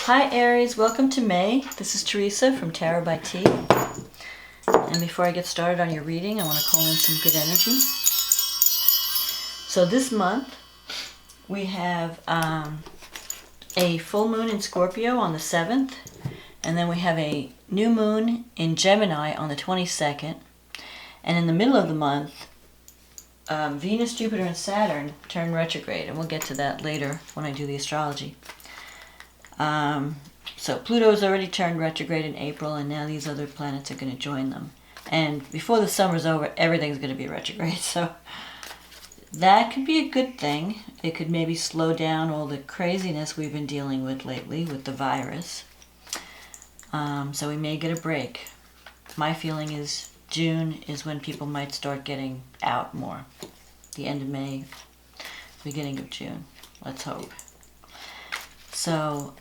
Hi Aries, welcome to May. This is Teresa from Tarot by T. And before I get started on your reading, I want to call in some good energy. So this month, we have a full moon in Scorpio on the 7th. And then we have a new moon in Gemini on the 22nd. And in the middle of the month, Venus, Jupiter, and Saturn turn retrograde. And we'll get to that later when I do the astrology. So Pluto's already turned retrograde in April, and now these other planets are going to join them. And before the summer's over, everything's going to be retrograde. So that could be a good thing. It could maybe slow down all the craziness we've been dealing with lately with the virus. So we may get a break. My feeling is June is when people might start getting out more. The end of May, beginning of June. Let's hope. So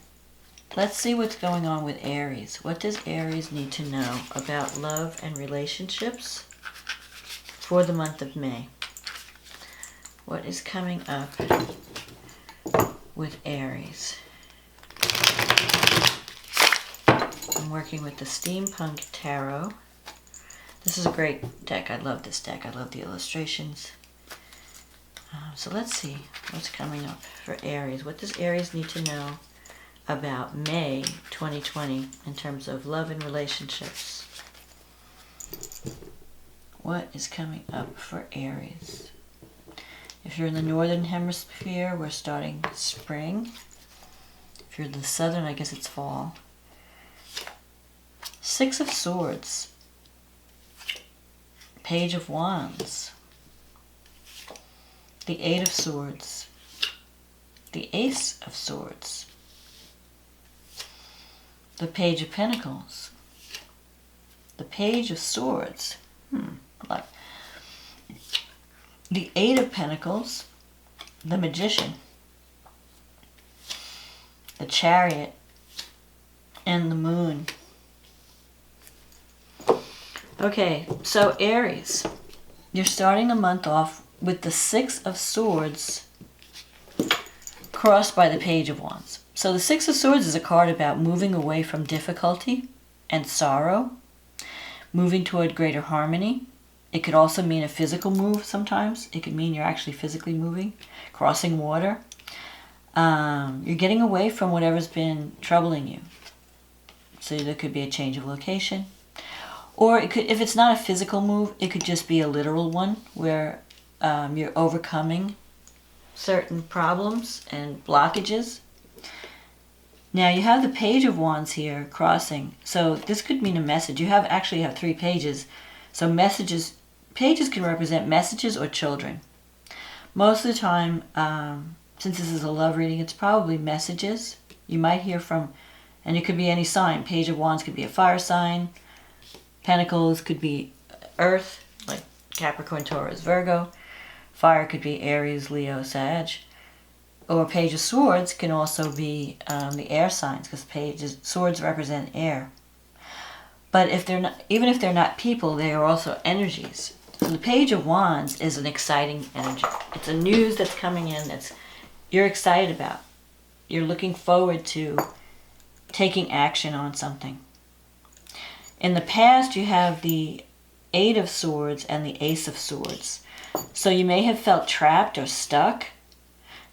let's see what's going on with Aries. What does Aries need to know about love and relationships for the month of May? What is coming up with Aries? I'm working with the Steampunk Tarot. This is a great deck. I love this deck. I love the illustrations. So let's see what's coming up for Aries. What does Aries need to know about May 2020 in terms of love and relationships? What is coming up for Aries? If you're in the northern hemisphere, we're starting spring. If you're in the southern, I guess it's fall. Six of Swords. Page of Wands. The Eight of Swords. The Ace of Swords. The Page of Pentacles. The Page of Swords. Like the Eight of Pentacles. The Magician. The Chariot. And the Moon. Okay, so Aries, you're starting the month off with the Six of Swords crossed by the Page of Wands. So the Six of Swords is a card about moving away from difficulty and sorrow, moving toward greater harmony. It could also mean a physical move sometimes. It could mean you're actually physically moving, crossing water. You're getting away from whatever's been troubling you. So there could be a change of location. Or it could, if it's not a physical move, it could just be a literal one where you're overcoming certain problems and blockages. Now you have the Page of Wands here crossing, so this could mean a message. You actually have three pages, so pages can represent messages or children. Most of the time, since this is a love reading, it's probably messages. You might hear from, and it could be any sign. Page of Wands could be a fire sign. Pentacles could be Earth, like Capricorn, Taurus, Virgo. Fire could be Aries, Leo, Sag. Or Page of Swords can also be the air signs, because swords represent air. But if they're not, even if they're not people, they are also energies. So the Page of Wands is an exciting energy. It's a news that's coming in that you're excited about. You're looking forward to taking action on something. In the past, you have the Eight of Swords and the Ace of Swords. So you may have felt trapped or stuck.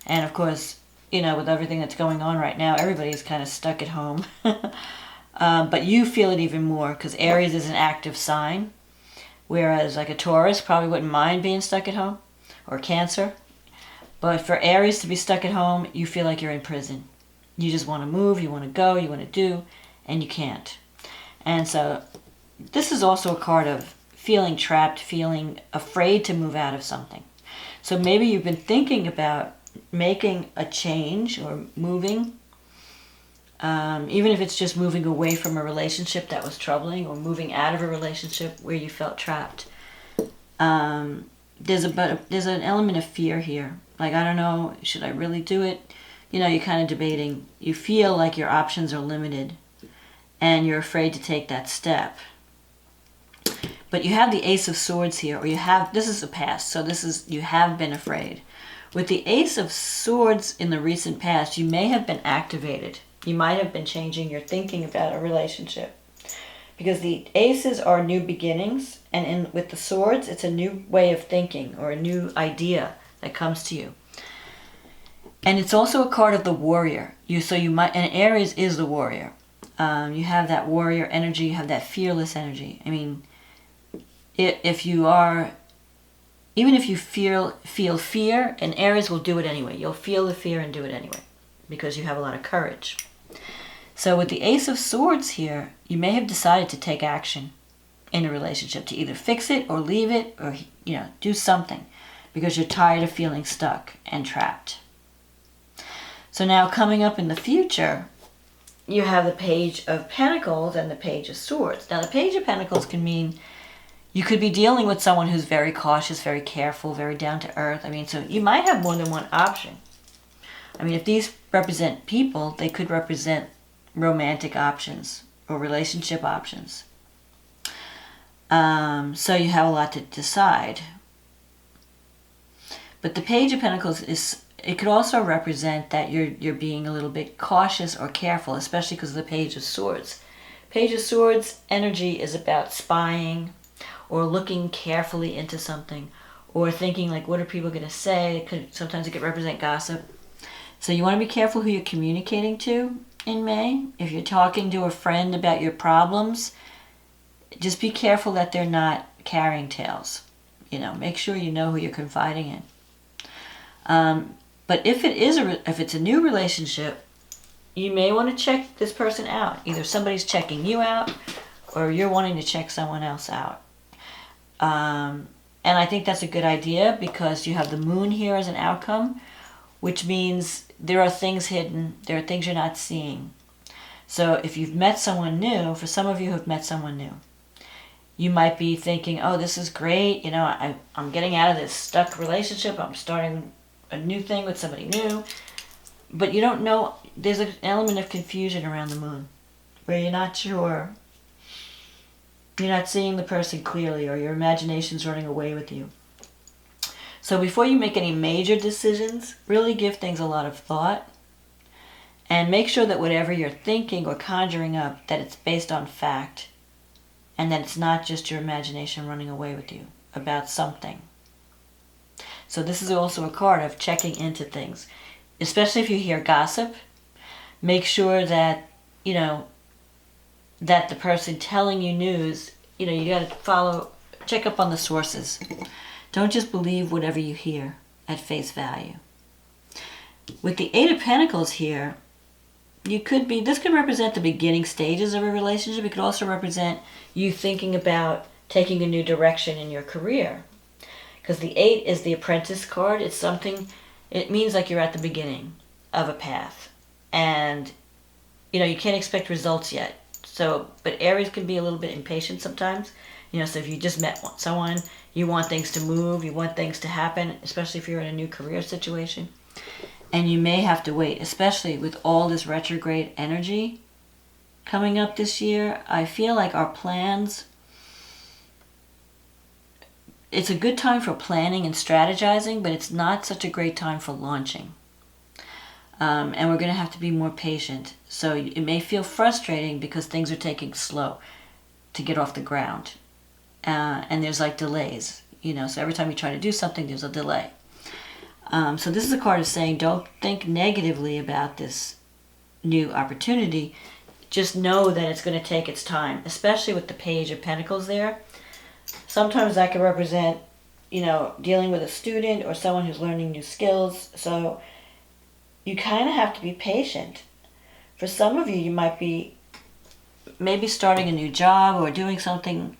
And of course, with everything that's going on right now, everybody is kind of stuck at home. But you feel it even more because Aries is an active sign. Whereas like a Taurus probably wouldn't mind being stuck at home. Or Cancer. But for Aries to be stuck at home, you feel like you're in prison. You just want to move, you want to go, you want to do, and you can't. And so this is also a card of feeling trapped, feeling afraid to move out of something. So maybe you've been thinking about making a change or moving, even if it's just moving away from a relationship that was troubling or moving out of a relationship where you felt trapped. There's an element of fear here. Like, I don't know, should I really do it? You're kind of debating. You feel like your options are limited. And you're afraid to take that step. But you have the Ace of Swords here, or this is the past, so you have been afraid. With the Ace of Swords in the recent past, you may have been activated. You might have been changing your thinking about a relationship. Because the aces are new beginnings, and with the swords, it's a new way of thinking or a new idea that comes to you. And it's also a card of the warrior. And Aries is the warrior. You have that warrior energy, you have that fearless energy. I mean, even if you feel fear, and Aries will do it anyway. You'll feel the fear and do it anyway, because you have a lot of courage. So with the Ace of Swords here, you may have decided to take action in a relationship, to either fix it or leave it, or do something, because you're tired of feeling stuck and trapped. So now coming up in the future, you have the Page of Pentacles and the Page of Swords. Now the Page of Pentacles can mean you could be dealing with someone who's very cautious, very careful, very down to earth. I mean, so you might have more than one option. I mean, if these represent people, they could represent romantic options or relationship options. So you have a lot to decide. But the Page of Pentacles it could also represent that you're being a little bit cautious or careful, especially because of the Page of Swords. Page of Swords energy is about spying or looking carefully into something, or thinking like, what are people going to say? Sometimes it could represent gossip. So you want to be careful who you're communicating to in May. If you're talking to a friend about your problems, just be careful that they're not carrying tales. Make sure you know who you're confiding in. But if it's a new relationship, you may want to check this person out. Either somebody's checking you out, or you're wanting to check someone else out. And I think that's a good idea, because you have the moon here as an outcome, which means there are things hidden, there are things you're not seeing. So if you've met someone new, for some of you who have met someone new, you might be thinking, oh, this is great, I'm getting out of this stuck relationship, I'm starting a new thing with somebody new. But you don't know, there's an element of confusion around the moon, where you're not sure, you're not seeing the person clearly, or your imagination's running away with you. So before you make any major decisions, really give things a lot of thought, and make sure that whatever you're thinking or conjuring up, that it's based on fact, and that it's not just your imagination running away with you about something. So this is also a card of checking into things. Especially if you hear gossip, make sure that, that the person telling you news, you got to check up on the sources. Don't just believe whatever you hear at face value. With the Eight of Pentacles here, this could represent the beginning stages of a relationship. It could also represent you thinking about taking a new direction in your career. Because the 8 is the apprentice card. It means like you're at the beginning of a path. And, you can't expect results yet. But Aries can be a little bit impatient sometimes. So if you just met someone, you want things to move, you want things to happen, especially if you're in a new career situation. And you may have to wait, especially with all this retrograde energy coming up this year. I feel like our plans, it's a good time for planning and strategizing, but it's not such a great time for launching. And we're going to have to be more patient. So it may feel frustrating because things are taking slow to get off the ground. And there's like delays, so every time you try to do something, there's a delay. So this is a card of saying, don't think negatively about this new opportunity. Just know that it's going to take its time, especially with the Page of Pentacles there. Sometimes that can represent, dealing with a student or someone who's learning new skills. So you kind of have to be patient. For some of you, you might be maybe starting a new job or doing something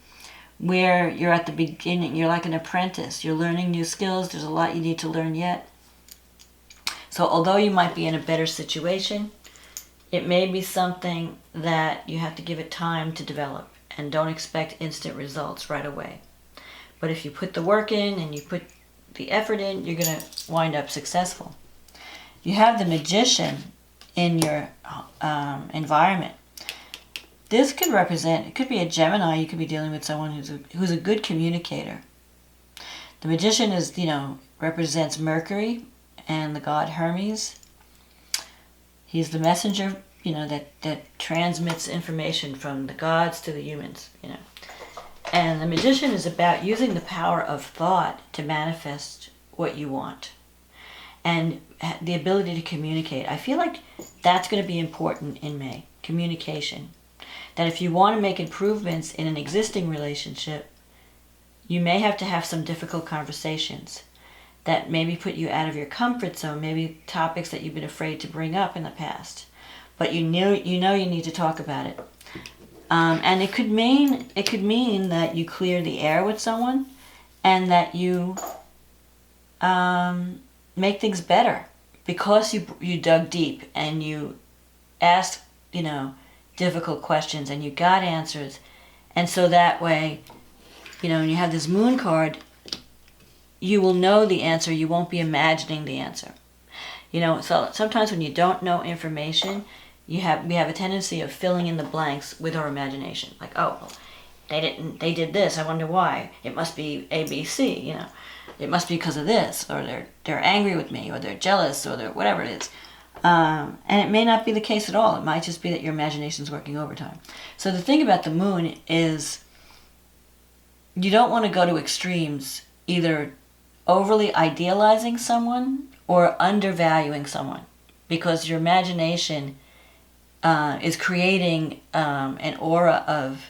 where you're at the beginning. You're like an apprentice. You're learning new skills. There's a lot you need to learn yet. So although you might be in a better situation, it may be something that you have to give it time to develop, and don't expect instant results right away. But if you put the work in and you put the effort in, you're going to wind up successful. You have the Magician in your environment. This could represent, it could be a Gemini. You could be dealing with someone who's a good communicator. The Magician is, represents Mercury and the god Hermes. He's the messenger that transmits information from the gods to the humans, And the Magician is about using the power of thought to manifest what you want. And the ability to communicate. I feel like that's going to be important in May. Communication. That if you want to make improvements in an existing relationship, you may have to have some difficult conversations that maybe put you out of your comfort zone, maybe topics that you've been afraid to bring up in the past. But you know you need to talk about it. And it could mean that you clear the air with someone and that you make things better because you dug deep and you asked, difficult questions and you got answers. And so that way, when you have this moon card, you will know the answer. You won't be imagining the answer. So sometimes when you don't know information, we have a tendency of filling in the blanks with our imagination. Like, oh, well, they did this. I wonder why. It must be A, B, C. It must be because of this, or they're angry with me, or they're jealous, or they're whatever it is. And it may not be the case at all. It might just be that your imagination's working overtime. So the thing about the moon is you don't want to go to extremes, either overly idealizing someone or undervaluing someone, because your imagination is creating an aura of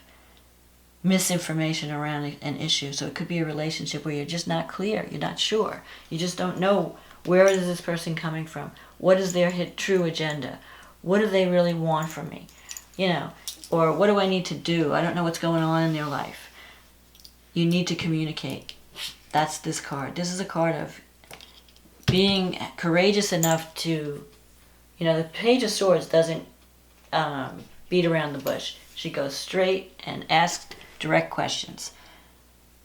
misinformation around an issue. So it could be a relationship where you're just not clear, you're not sure, you just don't know where is this person coming from, what is their true agenda, what do they really want from me, or what do I need to do, I don't know what's going on in their life. You need to communicate. That's this card. This is a card of being courageous enough to, the Page of Swords doesn't beat around the bush. She goes straight and asks direct questions.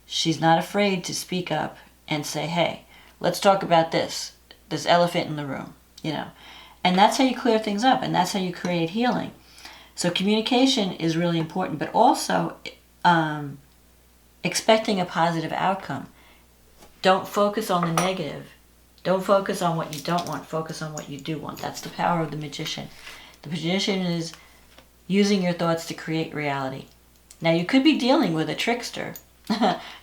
She's not afraid to speak up and say, hey, let's talk about this elephant in the room, And that's how you clear things up, and that's how you create healing. So communication is really important, but also expecting a positive outcome. Don't focus on the negative. Don't focus on what you don't want. Focus on what you do want. That's the power of the Magician. The Magician is using your thoughts to create reality. Now, you could be dealing with a trickster.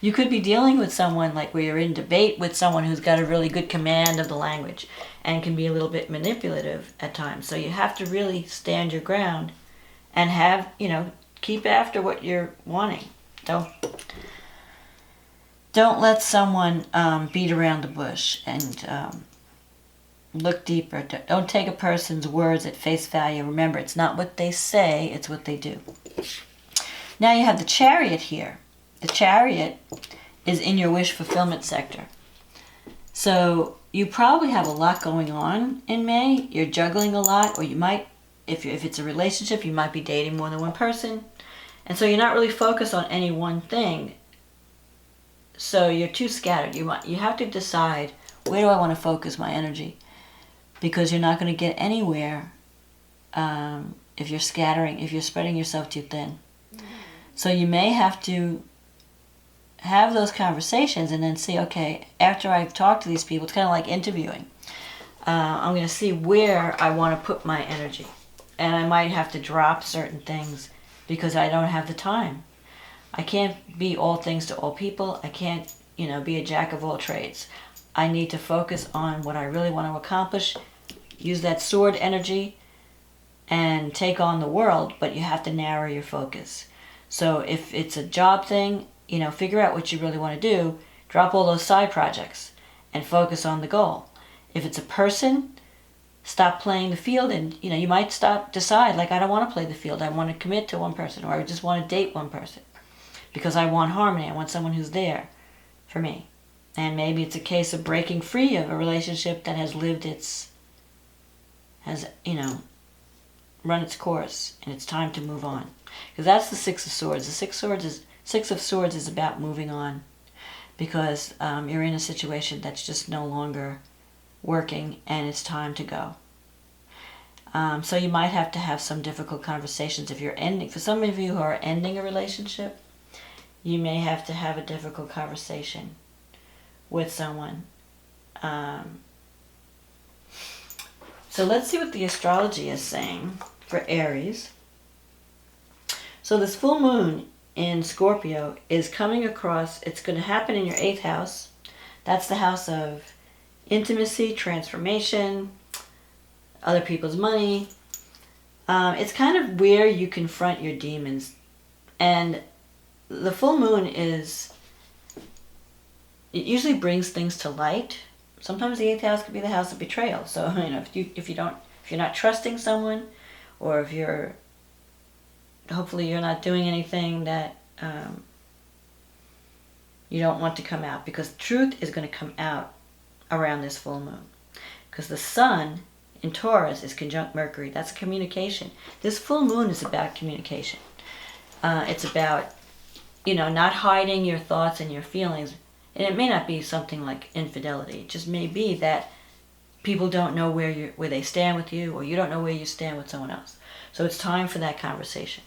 You could be dealing with someone like where you're in debate with someone who's got a really good command of the language and can be a little bit manipulative at times. So you have to really stand your ground and have, keep after what you're wanting. Don't let someone beat around the bush and look deeper. Don't take a person's words at face value. Remember, it's not what they say, it's what they do. Now you have the Chariot here. The Chariot is in your wish fulfillment sector. So you probably have a lot going on in May. You're juggling a lot, or you might, if it's a relationship, you might be dating more than one person. And so you're not really focused on any one thing. So you're too scattered. You have to decide, where do I want to focus my energy? Because you're not going to get anywhere if you're spreading yourself too thin. So you may have to have those conversations and then see, okay, after I've talked to these people, it's kind of like interviewing. I'm going to see where I want to put my energy. And I might have to drop certain things because I don't have the time. I can't be all things to all people. I can't, be a jack of all trades. I need to focus on what I really want to accomplish, use that sword energy, and take on the world, but you have to narrow your focus. So if it's a job thing, figure out what you really want to do, drop all those side projects, and focus on the goal. If it's a person, stop playing the field, and you might decide, like, I don't want to play the field, I want to commit to one person, or I just want to date one person. Because I want harmony, I want someone who's there for me. And maybe it's a case of breaking free of a relationship that has run its course, and it's time to move on. Because that's the Six of Swords. The Six of Swords is about moving on, because you're in a situation that's just no longer working, and it's time to go. So you might have to have some difficult conversations if you're ending. For some of you who are ending a relationship, you may have to have a difficult conversation with someone. So let's see what the astrology is saying for Aries. So this full moon in Scorpio is coming across, it's going to happen in your 8th house. That's the house of intimacy, transformation, other people's money. It's kind of where you confront your demons. And the full moon it usually brings things to light. Sometimes the 8th house could be the house of betrayal. So, if you're not trusting someone, or if hopefully you're not doing anything that you don't want to come out, because truth is going to come out around this full moon. Because the sun in Taurus is conjunct Mercury. That's communication. This full moon is about communication. It's about, not hiding your thoughts and your feelings. And it may not be something like infidelity. It just may be that people don't know where they stand with you, or you don't know where you stand with someone else. So it's time for that conversation.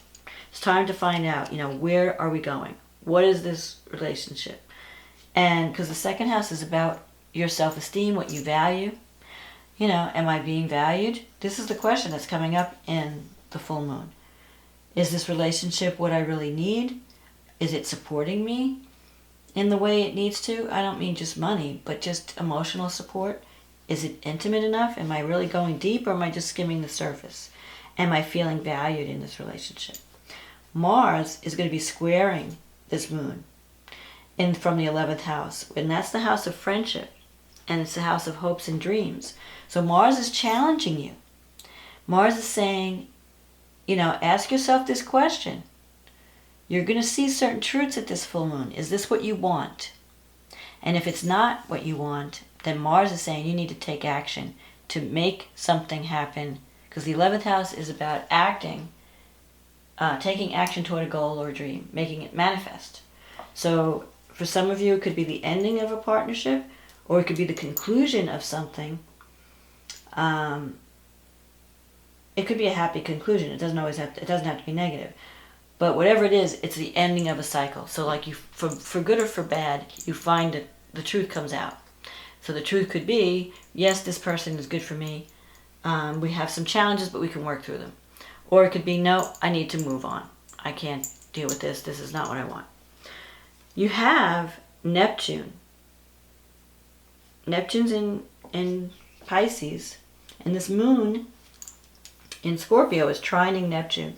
It's time to find out, where are we going? What is this relationship? And because the 2nd house is about your self-esteem, what you value. Am I being valued? This is the question that's coming up in the full moon. Is this relationship what I really need? Is it supporting me in the way it needs to? I don't mean just money, but just emotional support. Is it intimate enough? Am I really going deep, or am I just skimming the surface? Am I feeling valued in this relationship? Mars is going to be squaring this moon from the 11th house. And that's the house of friendship. And it's the house of hopes and dreams. So Mars is challenging you. Mars is saying, ask yourself this question. You're going to see certain truths at this full moon. Is this what you want? And if it's not what you want, then Mars is saying you need to take action to make something happen. Because the 11th house is about acting, taking action toward a goal or a dream, making it manifest. So for some of you, it could be the ending of a partnership, or it could be the conclusion of something. It could be a happy conclusion. It doesn't have to be negative. But whatever it is, it's the ending of a cycle. So like for good or for bad, you find that the truth comes out. So the truth could be, yes, this person is good for me. We have some challenges, but we can work through them. Or it could be, no, I need to move on. I can't deal with this. This is not what I want. You have Neptune. Neptune's in Pisces. And this moon in Scorpio is trining Neptune.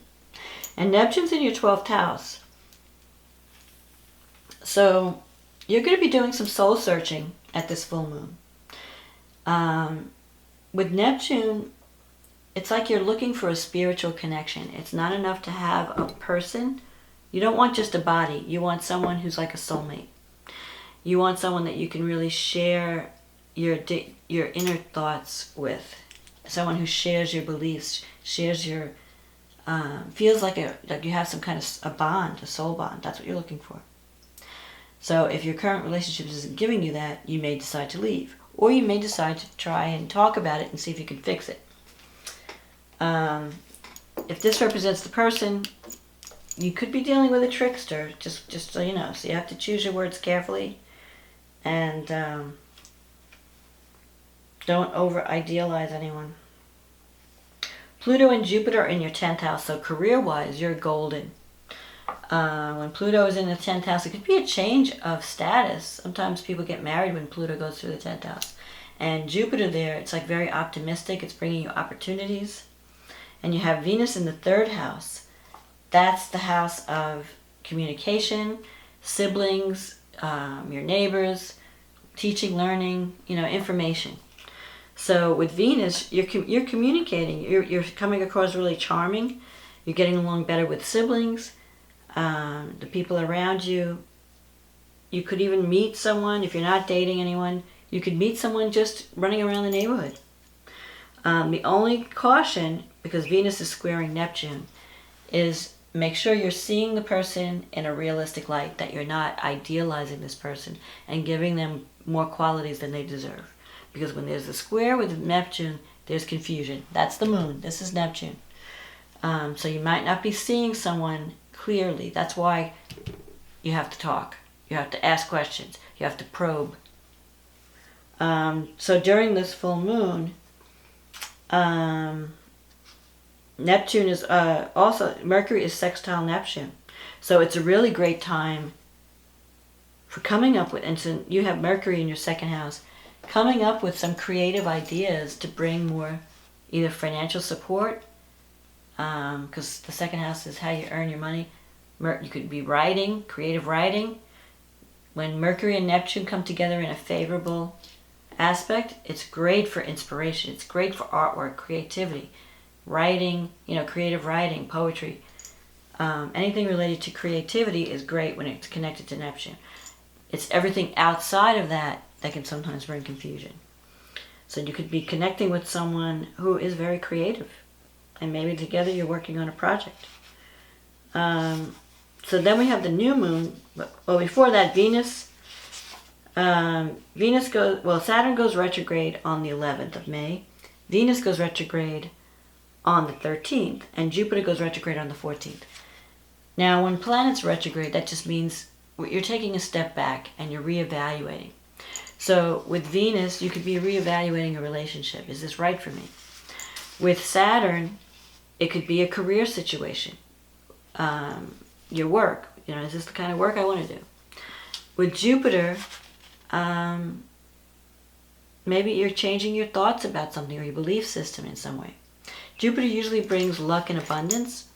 And Neptune's in your 12th house. So you're going to be doing some soul searching at this full moon. With Neptune, it's like you're looking for a spiritual connection. It's not enough to have a person. You don't want just a body. You want someone who's like a soulmate. You want someone that you can really share your inner thoughts with. Someone who shares your beliefs, shares your feels like you have some kind of a bond, a soul bond. That's what you're looking for. So if your current relationship isn't giving you that, you may decide to leave. Or you may decide to try and talk about it and see if you can fix it. If this represents the person, you could be dealing with a trickster, just so you know. So you have to choose your words carefully. And don't over-idealize anyone. Pluto and Jupiter are in your 10th house, so career-wise, you're golden. When Pluto is in the 10th house, it could be a change of status. Sometimes people get married when Pluto goes through the 10th house. And Jupiter there, it's like very optimistic. It's bringing you opportunities. And you have Venus in the 3rd house. That's the house of communication, siblings, your neighbors, teaching, learning, information. So with Venus, you're communicating. You're coming across really charming. You're getting along better with siblings, the people around you. You could even meet someone, if you're not dating anyone, you could meet someone just running around the neighborhood. The only caution, because Venus is squaring Neptune, is make sure you're seeing the person in a realistic light, that you're not idealizing this person and giving them more qualities than they deserve. Because when there's a square with Neptune, there's confusion. That's the moon. This is Neptune. So you might not be seeing someone clearly. That's why you have to talk. You have to ask questions. You have to probe. So during this full moon, Neptune is also, Mercury is sextile Neptune. So it's a really great time for coming up with, and so you have Mercury in your second house, coming up with some creative ideas to bring more either financial support, because the second house is how you earn your money. You could be writing, creative writing. When Mercury and Neptune come together in a favorable aspect, it's great for inspiration. It's great for artwork, creativity, writing, creative writing, poetry. Anything related to creativity is great when it's connected to Neptune. It's everything outside of that that can sometimes bring confusion. So you could be connecting with someone who is very creative, and maybe together you're working on a project. So then we have the new moon. Well, before that, Saturn goes retrograde on the 11th of May. Venus goes retrograde on the 13th, and Jupiter goes retrograde on the 14th. Now, when planets retrograde, that just means you're taking a step back and you're reevaluating. So with Venus, you could be reevaluating a relationship. Is this right for me? With Saturn, it could be a career situation. Your work. Is this the kind of work I want to do? With Jupiter, maybe you're changing your thoughts about something or your belief system in some way. Jupiter usually brings luck and abundance.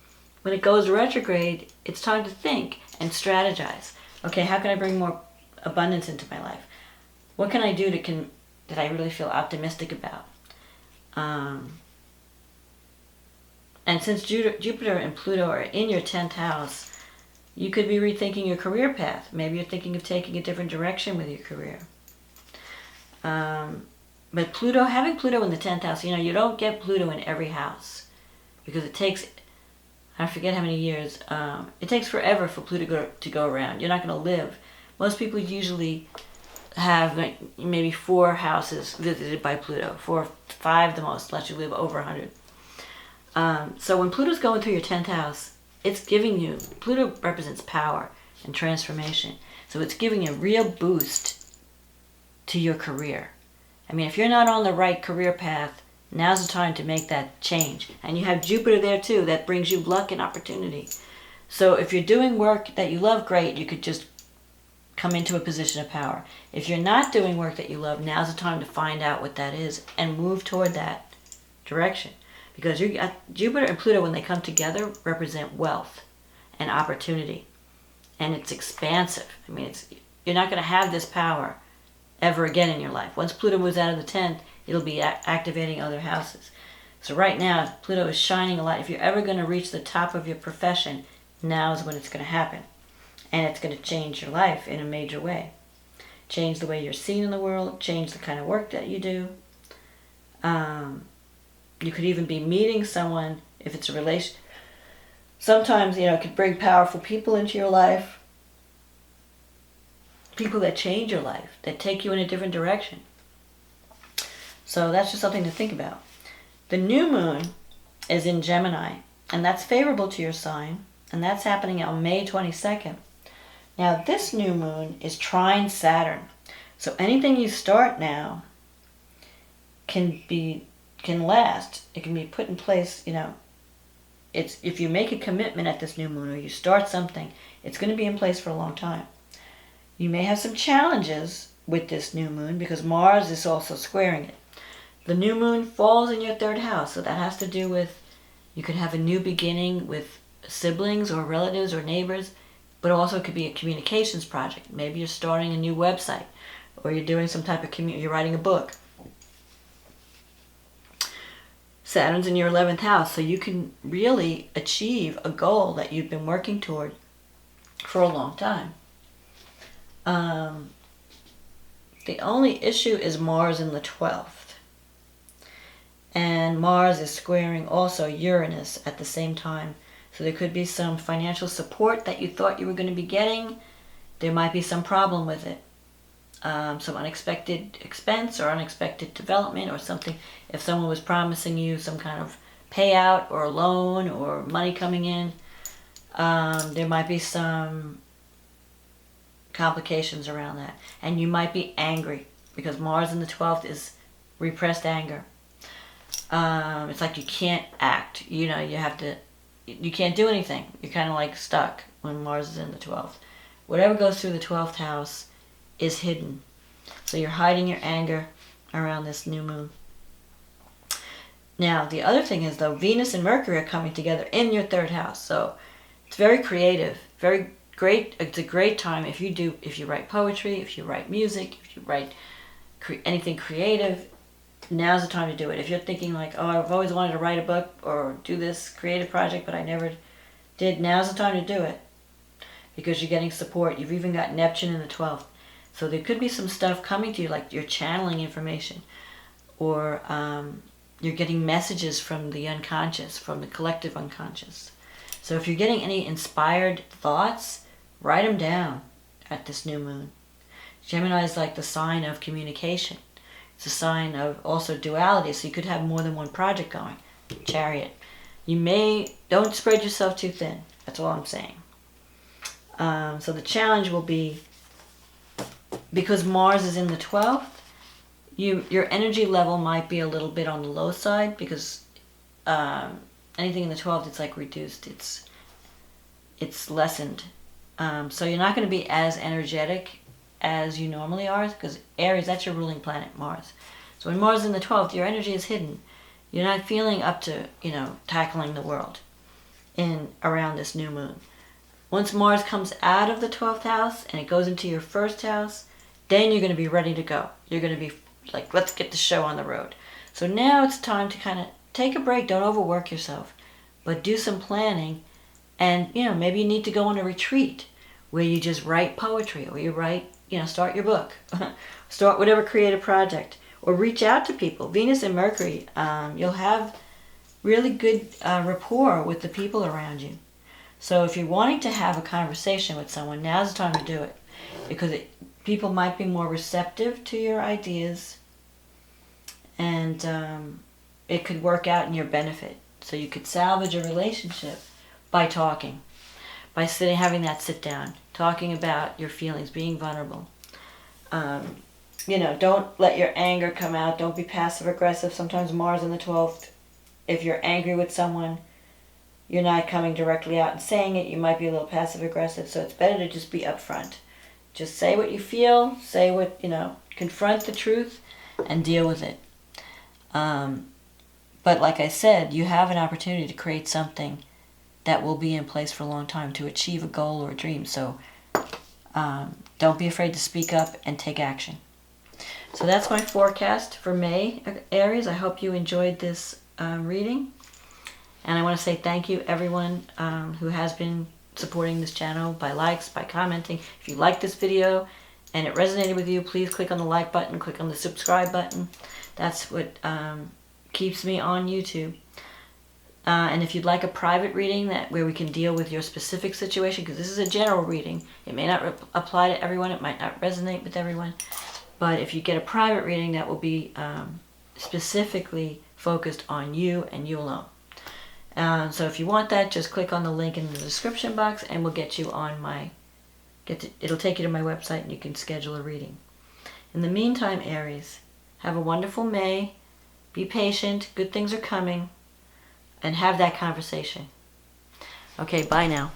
When it goes retrograde, it's time to think and strategize. Okay, how can I bring more abundance into my life? What can I do that I really feel optimistic about? And since Jupiter and Pluto are in your 10th house, you could be rethinking your career path. Maybe you're thinking of taking a different direction with your career. But having Pluto in the 10th house, you don't get Pluto in every house because it takes, I forget how many years, it takes forever for Pluto to go around. You're not going to live. Most people usually have maybe 4 houses visited by Pluto, 4 or 5 the most, unless you live over 100. So when Pluto's going through your 10th house, it's giving you, Pluto represents power and transformation. So it's giving a real boost to your career. I mean, if you're not on the right career path, now's the time to make that change. And you have Jupiter there too, that brings you luck and opportunity. So if you're doing work that you love, great, you could just come into a position of power. If you're not doing work that you love, now's the time to find out what that is and move toward that direction. Because Jupiter and Pluto, when they come together, represent wealth and opportunity. And it's expansive. I mean, you're not going to have this power ever again in your life. Once Pluto moves out of the 10th, it'll be activating other houses. So right now, Pluto is shining a lot. If you're ever going to reach the top of your profession, now is when it's going to happen. And it's going to change your life in a major way. Change the way you're seen in the world, change the kind of work that you do. You could even be meeting someone, if it's a relation. Sometimes, it could bring powerful people into your life. People that change your life, that take you in a different direction. So that's just something to think about. The new moon is in Gemini, and that's favorable to your sign, and that's happening on May 22nd. Now, this new moon is trine Saturn. So anything you start now can last. It can be put in place, It's if you make a commitment at this new moon or you start something, it's going to be in place for a long time. You may have some challenges with this new moon because Mars is also squaring it. The new moon falls in your 3rd house, so that has to do with, you could have a new beginning with siblings or relatives or neighbors, but also it could be a communications project. Maybe you're starting a new website, or you're doing some type of you're writing a book. Saturn's in your 11th house, so you can really achieve a goal that you've been working toward for a long time. The only issue is Mars in the 12th. And Mars is squaring also Uranus at the same time. So there could be some financial support that you thought you were going to be getting. There might be some problem with it. Some unexpected expense or unexpected development or something. If someone was promising you some kind of payout or a loan or money coming in, there might be some complications around that. And you might be angry because Mars in the 12th is repressed anger. It's like you can't act. You know, you can't do anything. You're kind of like stuck when Mars is in the 12th. Whatever goes through the 12th house is hidden. So you're hiding your anger around this new moon. Now, the other thing is, though, Venus and Mercury are coming together in your 3rd house. So it's very creative, very great. It's a great time if you write poetry, if you write music, if you write anything creative. Now's the time to do it. If you're thinking like, oh, I've always wanted to write a book or do this creative project, but I never did, now's the time to do it. Because you're getting support. You've even got Neptune in the 12th. So there could be some stuff coming to you, like you're channeling information. Or you're getting messages from the unconscious, from the collective unconscious. So if you're getting any inspired thoughts, write them down at this new moon. Gemini is like the sign of communication. It's a sign of also duality, so you could have more than one project going. Chariot. Don't spread yourself too thin. That's all I'm saying. So the challenge will be, because Mars is in the 12th, your energy level might be a little bit on the low side, because anything in the 12th, it's like reduced. It's lessened. So you're not going to be as energetic as you normally are, because Aries, that's your ruling planet, Mars. So when Mars is in the 12th, your energy is hidden. You're not feeling up to, tackling the world around this new moon. Once Mars comes out of the 12th house and it goes into your 1st house, then you're going to be ready to go. You're going to be like, let's get the show on the road. So now it's time to kind of take a break. Don't overwork yourself, but do some planning. And, maybe you need to go on a retreat where you just write poetry, or you write, start your book, start whatever creative project, or reach out to people. Venus and Mercury, you'll have really good rapport with the people around you. So if you're wanting to have a conversation with someone, now's the time to do it, because people might be more receptive to your ideas, and it could work out in your benefit. So you could salvage a relationship by talking, by having that sit down, talking about your feelings, being vulnerable. Don't let your anger come out. Don't be passive aggressive. Sometimes Mars in the 12th, if you're angry with someone, you're not coming directly out and saying it. You might be a little passive aggressive. So it's better to just be upfront. Just say what you feel. Say what, confront the truth and deal with it. But like I said, you have an opportunity to create something that will be in place for a long time, to achieve a goal or a dream. So don't be afraid to speak up and take action. So that's my forecast for May, Aries. I hope you enjoyed this reading. And I want to say thank you, everyone who has been supporting this channel by likes, by commenting. If you like this video and it resonated with you, please click on the like button, click on the subscribe button. That's what keeps me on YouTube. And if you'd like a private reading where we can deal with your specific situation, because this is a general reading, it may not apply to everyone, it might not resonate with everyone, but if you get a private reading, that will be specifically focused on you and you alone. So if you want that, just click on the link in the description box and we'll get you on it'll take you to my website and you can schedule a reading. In the meantime, Aries, have a wonderful May, be patient, good things are coming, and have that conversation. Okay, bye now.